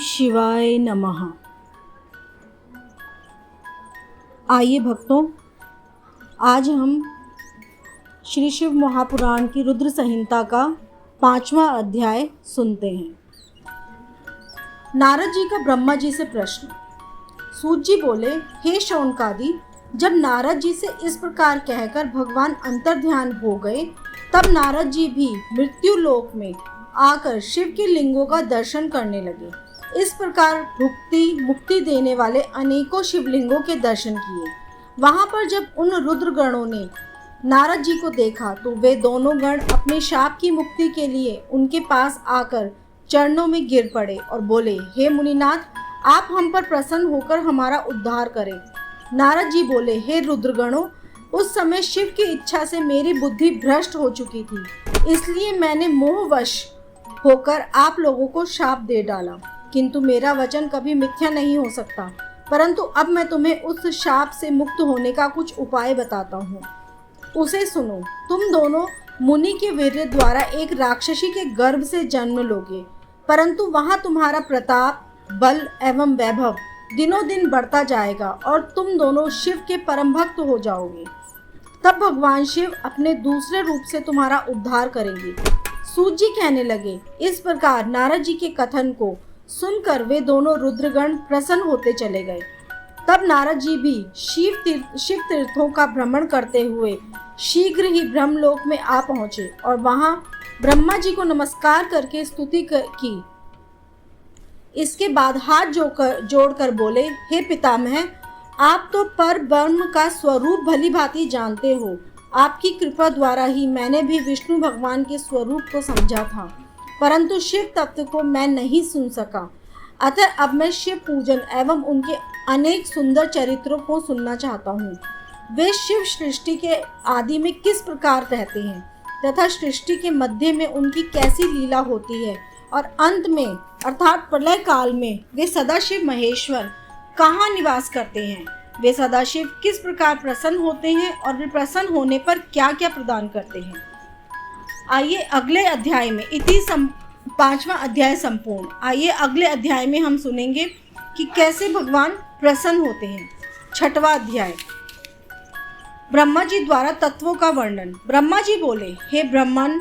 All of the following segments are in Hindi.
शिवाय नमः। आइए भक्तों, आज हम श्री शिव महापुराण की रुद्र संहिता का 5वां अध्याय सुनते हैं। नारद जी का ब्रह्मा जी से प्रश्न। सूत जी बोले, हे शौनकादि, जब नारद जी से इस प्रकार कहकर भगवान अंतर्ध्यान हो गए, तब नारद जी भी मृत्यु लोक में आकर शिव के लिंगों का दर्शन करने लगे। इस प्रकार भुक्ति मुक्ति देने वाले अनेकों शिवलिंगों के दर्शन किए। वहां पर जब उन रुद्रगणों ने नारद जी को देखा तो वे दोनों गण अपने शाप की मुक्ति के लिए उनके पास आकर चरणों में गिर पड़े और बोले, हे मुनिनाथ, आप हम पर प्रसन्न होकर हमारा उद्धार करें। नारद जी बोले, हे रुद्रगणों, उस समय शिव की इच्छा से मेरी बुद्धि भ्रष्ट हो चुकी थी, इसलिए मैंने मोहवश होकर आप लोगों को शाप दे डाला। किंतु मेरा वचन कभी मिथ्या नहीं हो सकता, परंतु अब मैं तुम्हें उस शाप से मुक्त होने का कुछ उपाय बताता हूँ, उसे सुनो। तुम दोनों मुनि के वीर्य द्वारा एक राक्षसी के गर्भ से जन्म लोगे, परंतु वहाँ तुम्हारा प्रताप, बल एवं वैभव दिनों दिन बढ़ता जाएगा और तुम दोनों शिव के परम भक्त हो जाओगे। तब भगवान शिव अपने दूसरे रूप से तुम्हारा उद्धार करेंगे। सूत जी कहने लगे। इस प्रकार नारद जी के कथन को सुनकर वे दोनों रुद्रगण प्रसन्न होते चले गए। तब नारद जी भी शिव तीर्थों का भ्रमण करते हुए शीघ्र ही ब्रह्मलोक में आ पहुंचे और वहां ब्रह्मा जी को नमस्कार करके स्तुति की। इसके बाद हाथ जोड़कर बोले, हे पितामह, आप तो पर ब्रह्म का स्वरूप भली भांति जानते हो। आपकी कृपा द्वारा ही मैंने भी विष्णु भगवान के स्वरूप को समझा था, परंतु शिव तत्व को मैं नहीं सुन सका। अतः अब मैं शिव पूजन एवं उनके अनेक सुंदर चरित्रों को सुनना चाहता हूँ। वे शिव सृष्टि के आदि में किस प्रकार रहते हैं तथा सृष्टि के मध्य में उनकी कैसी लीला होती है और अंत में अर्थात प्रलय काल में वे सदाशिव महेश्वर कहाँ निवास करते हैं। वे सदाशिव किस प्रकार प्रसन्न होते हैं और वे प्रसन्न होने पर क्या क्या प्रदान करते हैं। आइए अगले अध्याय में 5वां अध्याय संपूर्ण। आइए अगले अध्याय में हम सुनेंगे कि कैसे भगवान प्रसन्न होते हैं। 6वां अध्याय, ब्रह्मा जी द्वारा तत्वों का वर्णन। ब्रह्मा जी बोले, हे ब्रह्मन,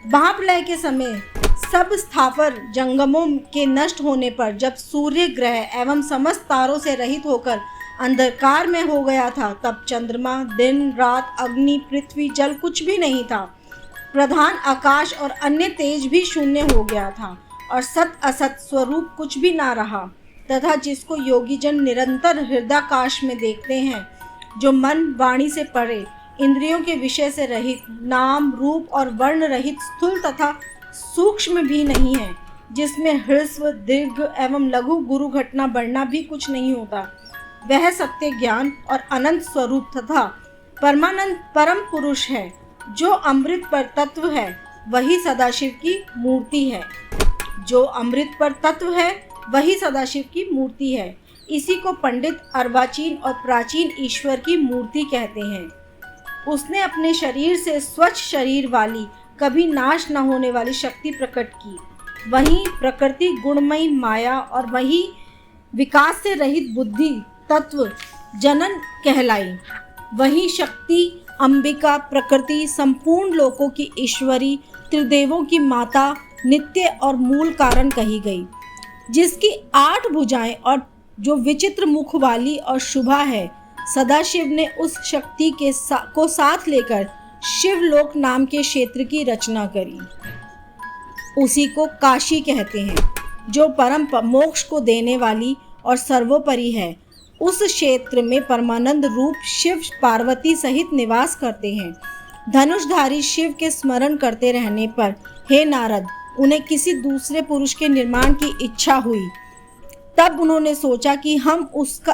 महाप्रलय के समय सब स्थावर जंगमों के नष्ट होने पर जब सूर्य ग्रह एवं समस्त तारों से रहित होकर अंधकार में हो गया था, तब चंद्रमा, दिन, रात, अग्नि, पृथ्वी, जल कुछ भी नहीं था। प्रधान आकाश और अन्य तेज भी शून्य हो गया था और सत असत स्वरूप कुछ भी ना रहा, तथा जिसको योगी जन निरंतर हृदयाकाश में देखते हैं, जो मन वाणी से परे, इंद्रियों के विषय से रहित, नाम रूप और वर्ण रहित, स्थूल तथा सूक्ष्म भी नहीं है, जिसमें ह्रस्व, दीर्घ एवं लघु गुरु घटना बढ़ना भी कुछ नहीं होता, वह सत्य ज्ञान और अनंत स्वरूप तथा परमानंद परम पुरुष है। जो अमृत पर तत्व है वही सदाशिव की मूर्ति है। जो अमृत पर तत्व है वही सदाशिव की मूर्ति है। इसी को पंडित अर्वाचीन और प्राचीन ईश्वर की मूर्ति कहते हैं। उसने अपने शरीर से स्वच्छ शरीर वाली, कभी नाश न होने वाली शक्ति प्रकट की। वही प्रकृति गुणमयी माया और वही विकास से रहित बुद्धि तत्व जनन कहलाई। वही शक्ति अंबिका प्रकृति संपूर्ण लोकों की ईश्वरी, त्रिदेवों की माता, नित्य और मूल कारण कही गई, जिसकी 8 भुजाएं और जो विचित्र मुख वाली और शुभा है। सदाशिव ने उस शक्ति को साथ लेकर शिवलोक नाम के क्षेत्र की रचना करी। उसी को काशी कहते हैं, जो परम मोक्ष को देने वाली और सर्वोपरि है। उस क्षेत्र में परमानंद रूप शिव पार्वती सहित निवास करते हैं। धनुषधारी शिव के स्मरण करते रहने पर हे नारद, उन्हें किसी दूसरे पुरुष के निर्माण की इच्छा हुई। तब उन्होंने सोचा कि हम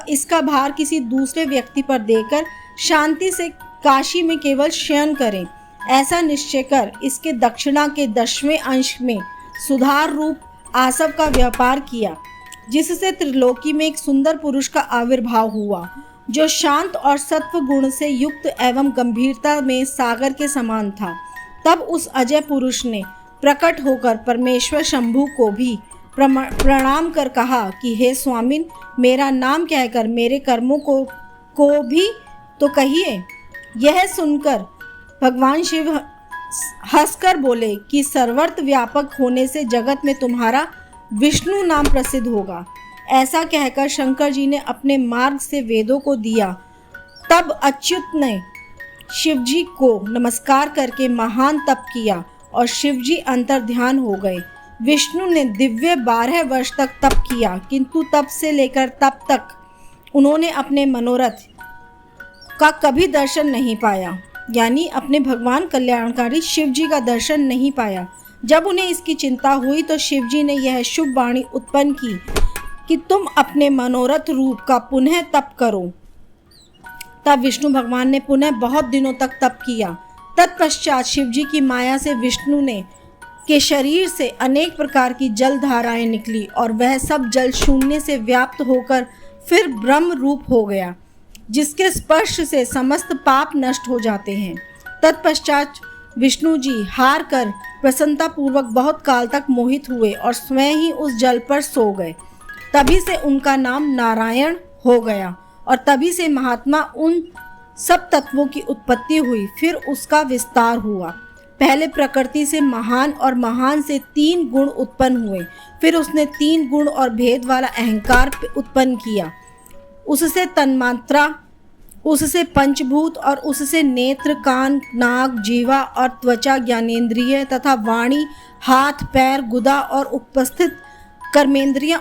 इसका भार किसी दूसरे व्यक्ति पर देकर शांति से काशी में केवल शयन करें। ऐसा निश्चय कर इसके दक्षिणा के 10वें अंश में सुधार रूप आसव का व्यापार किया, जिससे त्रिलोकी में एक सुंदर पुरुष का आविर्भाव हुआ, जो शांत और सत्व गुण से युक्त एवं गंभीरता में सागर के समान था। तब उस अजय पुरुष ने प्रकट होकर परमेश्वर शंभु को भी प्रणाम कर कहा कि हे स्वामिन, मेरा नाम कहकर मेरे कर्मों को भी तो कहिए। यह सुनकर भगवान शिव हंसकर बोले कि सर्वत्र व्यापक होने से जगत में तुम्हारा विष्णु नाम प्रसिद्ध होगा। ऐसा कहकर शंकर जी ने अपने मार्ग से वेदों को दिया। तब अच्युत ने शिव जी को नमस्कार करके महान तप किया और शिव जी अंतर ध्यान हो गए। विष्णु ने दिव्य 12 वर्ष तक तप किया, किंतु तब से लेकर तब तक उन्होंने अपने मनोरथ का कभी दर्शन नहीं पाया, यानी अपने भगवान कल्याणकारी शिव जी का दर्शन नहीं पाया। जब उन्हें इसकी चिंता हुई तो शिव जी ने यह शुभ वाणी उत्पन्न की कि तुम अपने मनोरथ रूप का पुनः तप करो। तब विष्णु भगवान ने पुनः बहुत दिनों तक तप किया। तत्पश्चात शिव जी की माया से विष्णु ने के शरीर से अनेक प्रकार की जल धाराएं निकली और वह सब जल शून्य से व्याप्त होकर फिर ब्रह्म रूप हो गया, जिसके स्पर्श से समस्त पाप नष्ट हो जाते हैं। तत्पश्चात विष्णु जी हार कर प्रसन्नता पूर्वक बहुत काल तक मोहित हुए और स्वयं ही उस जल पर सो गए। तभी से उनका नाम नारायण हो गया और तभी से महात्मा उन सब तत्वों की उत्पत्ति हुई, फिर उसका विस्तार हुआ। पहले प्रकृति से महान और महान से 3 गुण उत्पन्न हुए, फिर उसने 3 गुण और भेद वाला अहंकार उत्पन्न किया, उससे तन्मात्रा, उससे पंचभूत और उससे नेत्र, कान, नाक, जीवा और त्वचा, ज्ञानेंद्रिय तथा वाणी, हाथ, पैर, गुदा और उपस्थित कर्मेंद्रियां